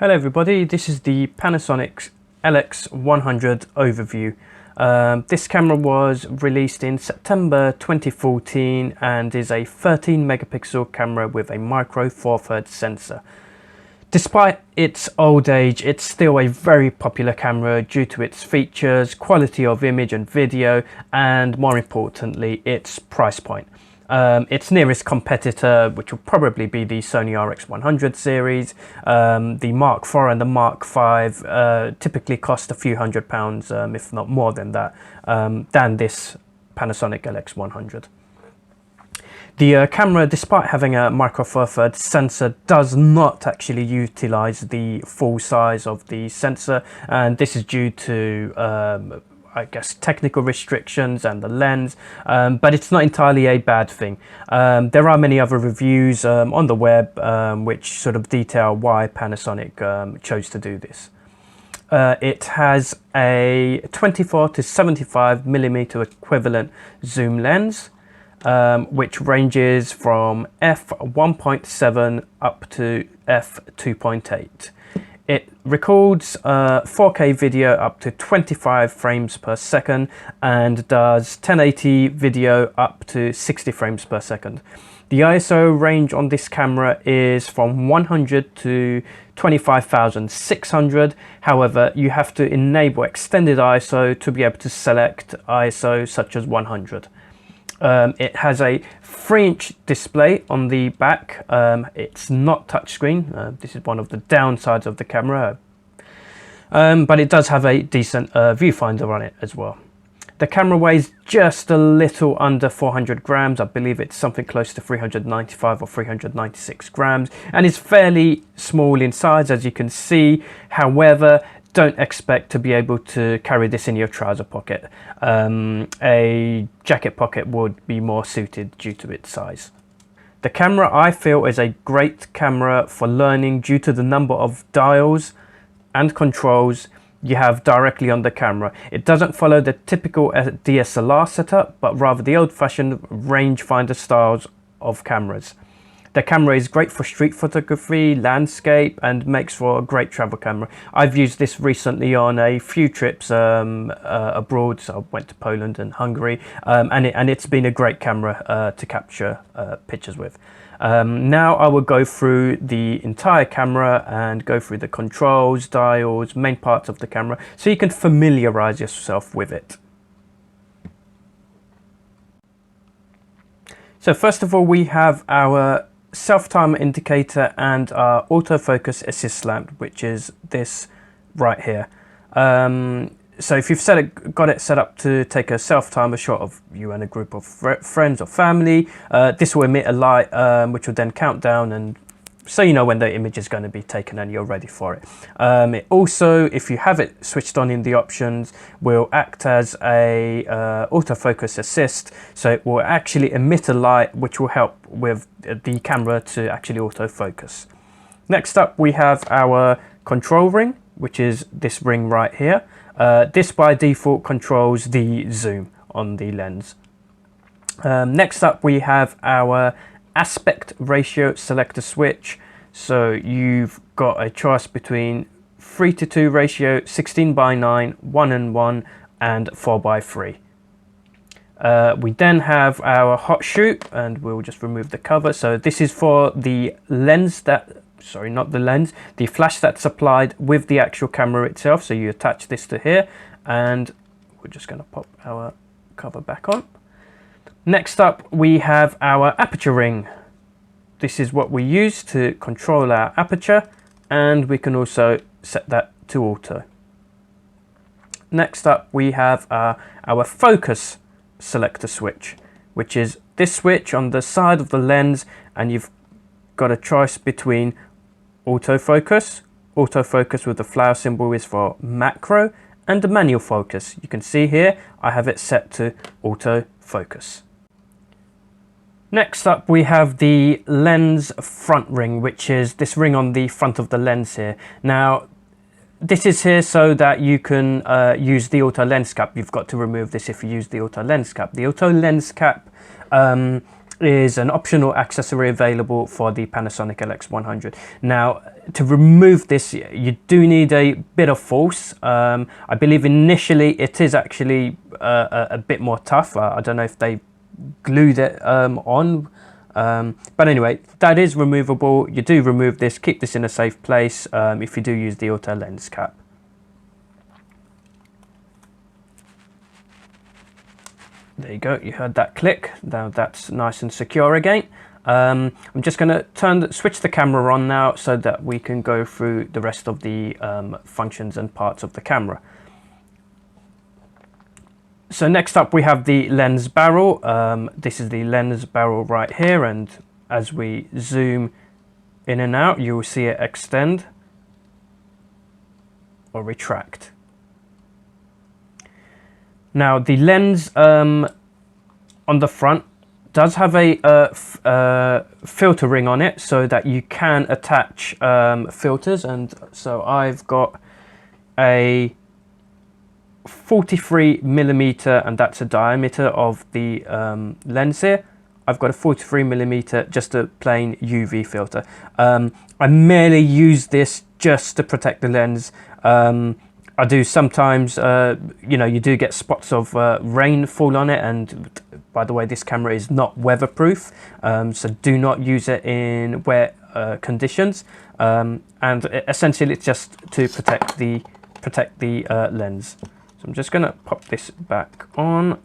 Hello everybody, this is the Panasonic LX100 overview. This camera was released in September 2014 and is a 13 megapixel camera with a micro four thirds sensor. Despite its old age, it's still a very popular camera due to its features, quality of image and video, and more importantly, its price point. Its nearest competitor, which will probably be the Sony RX100 series, the Mark IV and the Mark V, typically cost a few £100, if not more than that, than this Panasonic LX100. The camera, despite having a micro four thirds sensor, does not actually utilize the full size of the sensor, and this is due to I guess technical restrictions and the lens, but it's not entirely a bad thing. There are many other reviews on the web which sort of detail why Panasonic chose to do this. It has a 24 to 75 millimeter equivalent zoom lens, which ranges from f1.7 up to f2.8. It records 4K video up to 25 frames per second and does 1080 video up to 60 frames per second. The ISO range on this camera is from 100 to 25,600. However, you have to enable extended ISO to be able to select ISO such as 100. It has a 3-inch display on the back. It's not touchscreen. This is one of the downsides of the camera, but it does have a decent viewfinder on it as well. The camera weighs just a little under 400 grams. I believe it's something close to 395 or 396 grams, and it's fairly small in size, as you can see. However, don't expect to be able to carry this in your trouser pocket. A jacket pocket would be more suited due to its size. The camera, I feel, is a great camera for learning due to the number of dials and controls you have directly on the camera. It doesn't follow the typical DSLR setup, but rather the old-fashioned rangefinder styles of cameras. The camera is great for street photography, landscape, and makes for a great travel camera. I've used this recently on a few trips abroad. So I went to Poland and Hungary, and it's been a great camera to capture pictures with. Now I will go through the entire camera and go through the controls, dials, main parts of the camera, so you can familiarize yourself with it. So first of all, we have our self-timer indicator and our autofocus assist lamp, which is this right here. So if you've got it set up to take a self-timer shot of you and a group of friends or family, this will emit a light which will then count down, and so you know when the image is going to be taken and you're ready for it. It also, if you have it switched on in the options, will act as a autofocus assist, so it will actually emit a light which will help with the camera to actually autofocus. Next up, we have our control ring, which is this ring right here. This by default controls the zoom on the lens. Next up, we have our aspect ratio selector switch. So you've got a choice between 3:2 ratio, 16:9, 1:1, and 4:3. We then have our hot shoe, and we'll just remove the cover. So this is for the lens the flash that's applied with the actual camera itself. So you attach this to here, and we're just going to pop our cover back on. Next up, we have our aperture ring. This is what we use to control our aperture, and we can also set that to auto. Next up, we have our focus selector switch, which is this switch on the side of the lens, and you've got a choice between autofocus. Autofocus with the flower symbol is for macro, and the manual focus. You can see here I have it set to autofocus. Next up, we have the lens front ring, which is this ring on the front of the lens here. Now, this is here so that you can use the auto lens cap. You've got to remove this if you use the auto lens cap. The auto lens cap is an optional accessory available for the Panasonic LX100. Now, to remove this, you do need a bit of force. I believe initially it is actually a bit more tough. I don't know if they glued it on. But anyway, that is removable. You do remove this, keep this in a safe place if you do use the auto lens cap. There you go, you heard that click. Now that's nice and secure again. I'm just going to switch the camera on now so that we can go through the rest of the functions and parts of the camera. So next up we have the lens barrel. This is the lens barrel right here, and as we zoom in and out you will see it extend or retract. Now the lens on the front does have a filter ring on it so that you can attach filters, and so I've got a 43mm, and that's a diameter of the lens here. I've got a 43mm, just a plain UV filter. I merely use this just to protect the lens. I do sometimes, you know, you do get spots of rain fall on it, and by the way, this camera is not weatherproof, so do not use it in wet conditions. And essentially, it's just to protect the lens. So I'm just going to pop this back on.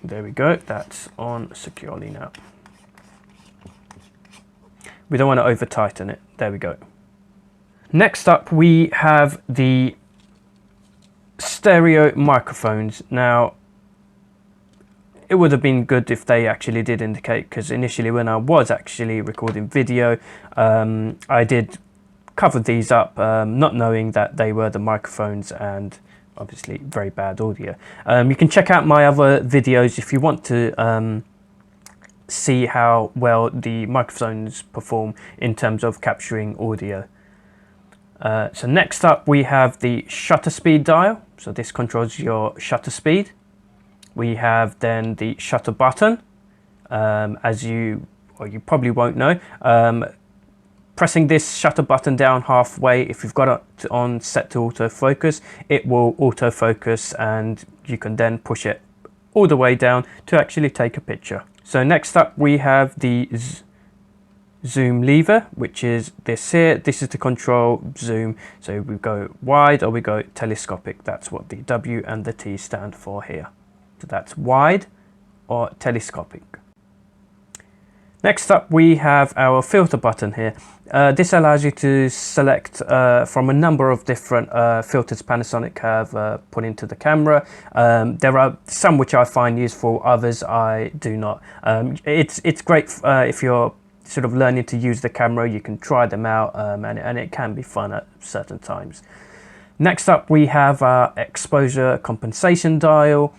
There we go. That's on securely now. We don't want to over tighten it. There we go. Next up we have the stereo microphones. Now it would have been good if they actually did indicate, because initially when I was actually recording video I did cover these up not knowing that they were the microphones, and obviously very bad audio. You can check out my other videos if you want to see how well the microphones perform in terms of capturing audio. So next up we have the shutter speed dial. So this controls your shutter speed. We have then the shutter button. As you probably won't know, pressing this shutter button down halfway, if you've got it on set to autofocus, it will autofocus, and you can then push it all the way down to actually take a picture. So next up we have the zoom lever, which is this here. This is to control zoom. So we go wide or we go telescopic. That's what the W and the T stand for here. So that's wide or telescopic. Next up we have our filter button here. This allows you to select from a number of different filters Panasonic have put into the camera. There are some which I find useful, others I do not. It's great if you're sort of learning to use the camera. You can try them out and it can be fun at certain times. Next up we have our exposure compensation dial.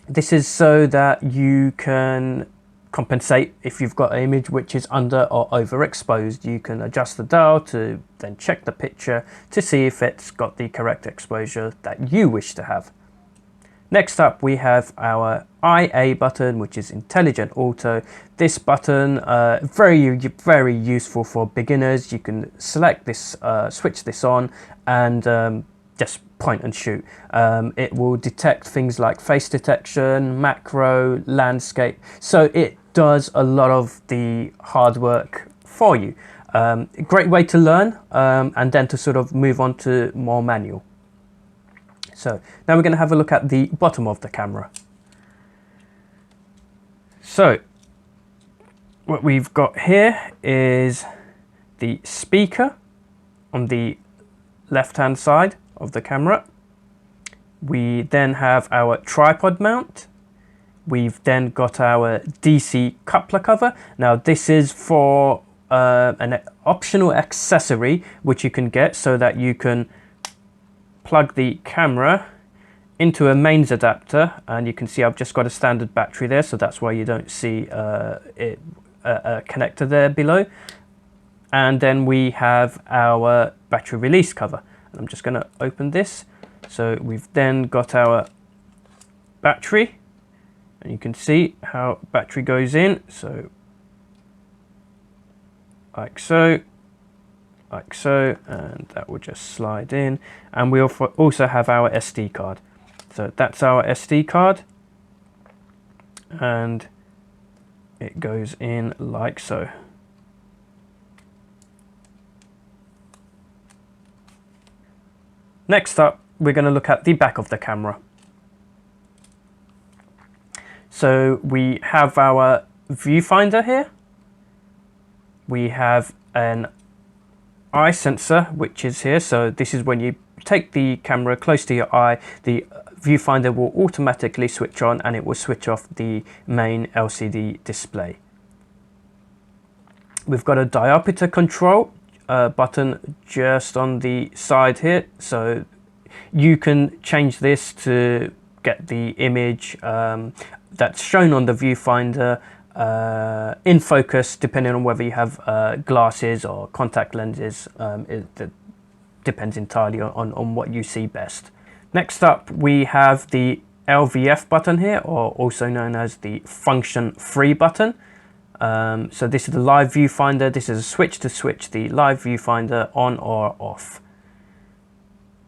This is so that you can compensate if you've got an image which is under or overexposed. You can adjust the dial to then check the picture to see if it's got the correct exposure that you wish to have. Next up we have our IA button, which is intelligent auto. This button very useful for beginners. You can select this, switch this on, and just point and shoot. It will detect things like face detection, macro, landscape, so it does a lot of the hard work for you. Great way to learn and then to sort of move on to more manual. So now we're going to have a look at the bottom of the camera. So what we've got here is the speaker on the left hand side of the camera. We then have our tripod mount. We've then got our DC coupler cover. Now this is for an optional accessory which you can get so that you can plug the camera into a mains adapter, and you can see I've just got a standard battery there, so that's why you don't see a connector there below. And then we have our battery release cover. And I'm just going to open this. So we've then got our battery, and you can see how battery goes in. So like so, and that will just slide in. And we also have our SD card. So that's our SD card, and it goes in like so. Next up, we're going to look at the back of the camera. So we have our viewfinder here. We have an eye sensor, which is here. So this is when you take the camera close to your eye, the viewfinder will automatically switch on and it will switch off the main LCD display. We've got a diopter control button just on the side here, so you can change this to get the image that's shown on the viewfinder in focus, depending on whether you have glasses or contact lenses. It depends entirely on what you see best. Next up, we have the LVF button here, or also known as the function free button. So this is the live viewfinder. This is a switch to switch the live viewfinder on or off.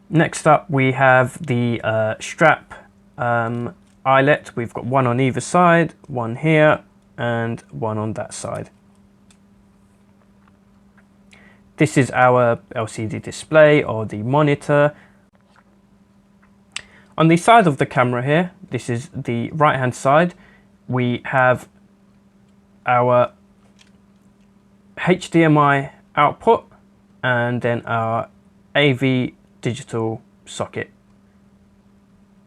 Next up, we have the strap eyelet. We've got one on either side, one here, and one on that side. This is our LCD display or the monitor. On the side of the camera here, this is the right hand side, we have our HDMI output and then our AV digital socket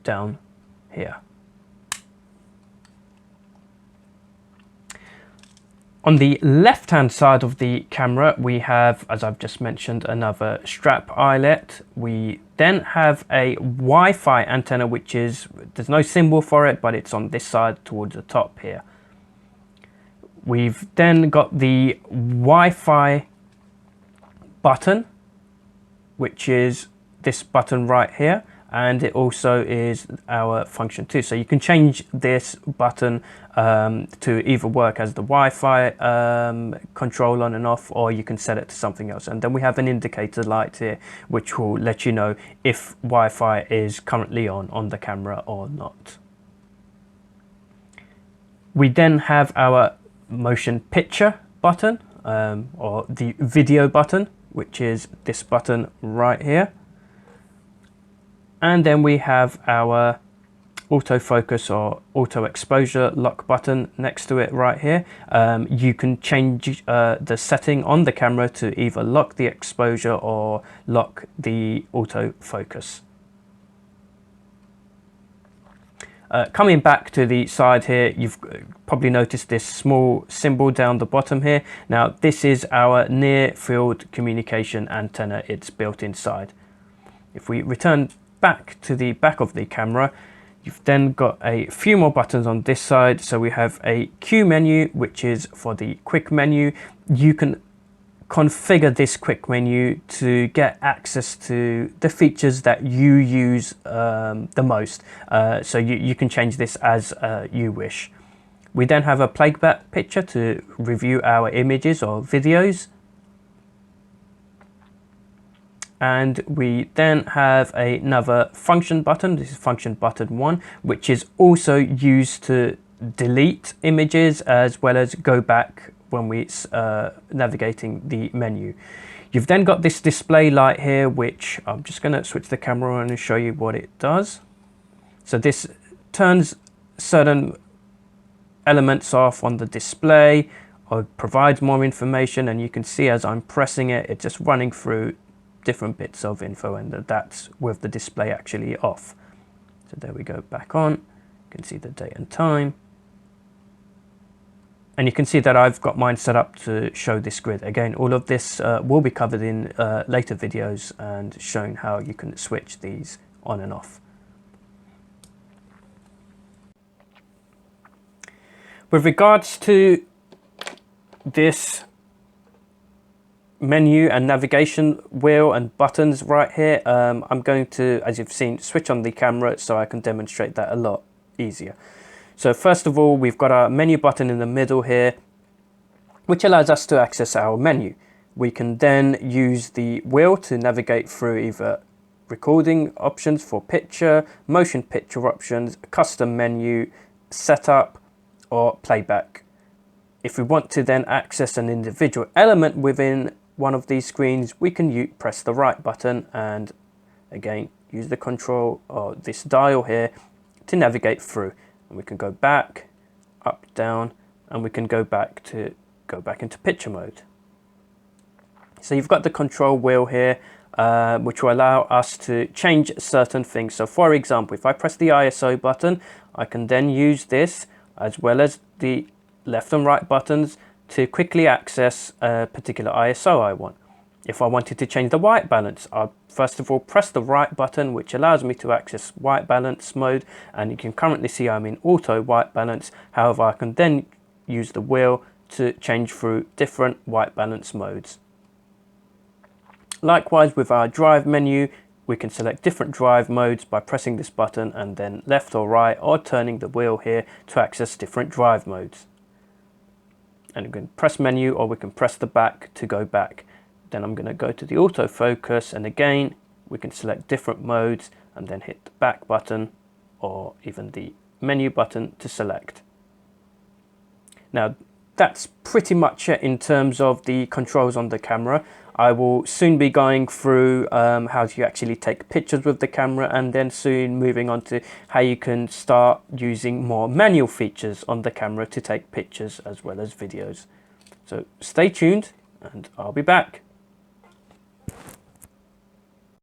down here. On the left hand side of the camera, we have, as I've just mentioned, another strap eyelet. We then have a Wi-Fi antenna, which is, there's no symbol for it, but it's on this side towards the top here. We've then got the Wi-Fi button, which is this button right here, and it also is our function 2. So you can change this button to either work as the Wi-Fi control on and off, or you can set it to something else. And then we have an indicator light here, which will let you know if Wi-Fi is currently on the camera or not. We then have our motion picture button, or the video button, which is this button right here. And then we have our autofocus or auto exposure lock button next to it right here. You can change the setting on the camera to either lock the exposure or lock the autofocus. Coming back to the side here, you've probably noticed this small symbol down the bottom here. Now this is our near field communication antenna. It's built inside. If we return back to the back of the camera, you've then got a few more buttons on this side. So we have a Q menu, which is for the quick menu. You can configure this quick menu to get access to the features that you use the most. So you can change this as you wish. We then have a playback picture to review our images or videos. And we then have another function button. This is function button 1, which is also used to delete images as well as go back when we're navigating the menu. You've then got this display light here, which I'm just going to switch the camera on and show you what it does. So this turns certain elements off on the display or provides more information, and you can see as I'm pressing it, it's just running through different bits of info, and that's with the display actually off. So there we go, back on. You can see the date and time. And you can see that I've got mine set up to show this grid. Again, all of this will be covered in later videos and shown how you can switch these on and off. With regards to this menu and navigation wheel and buttons right here. I'm going to, as you've seen, switch on the camera so I can demonstrate that a lot easier. So first of all, we've got our menu button in the middle here, which allows us to access our menu. We can then use the wheel to navigate through either recording options for picture, motion picture options, custom menu, setup, or playback. If we want to then access an individual element within one of these screens, we can press the right button and again use the control or this dial here to navigate through. And we can go back, up, down, and we can go back into picture mode. So you've got the control wheel here, which will allow us to change certain things. So for example, if I press the ISO button, I can then use this as well as the left and right buttons to quickly access a particular ISO I want. If I wanted to change the white balance, I'll first of all press the right button, which allows me to access white balance mode, and you can currently see I'm in auto white balance. However, I can then use the wheel to change through different white balance modes. Likewise, with our drive menu, we can select different drive modes by pressing this button and then left or right, or turning the wheel here to access different drive modes. And we can press menu, or we can press the back to go back. Then I'm going to go to the autofocus, and again we can select different modes and then hit the back button or even the menu button to select. Now that's pretty much it in terms of the controls on the camera. I will soon be going through how to actually take pictures with the camera, and then soon moving on to how you can start using more manual features on the camera to take pictures as well as videos. So stay tuned and I'll be back.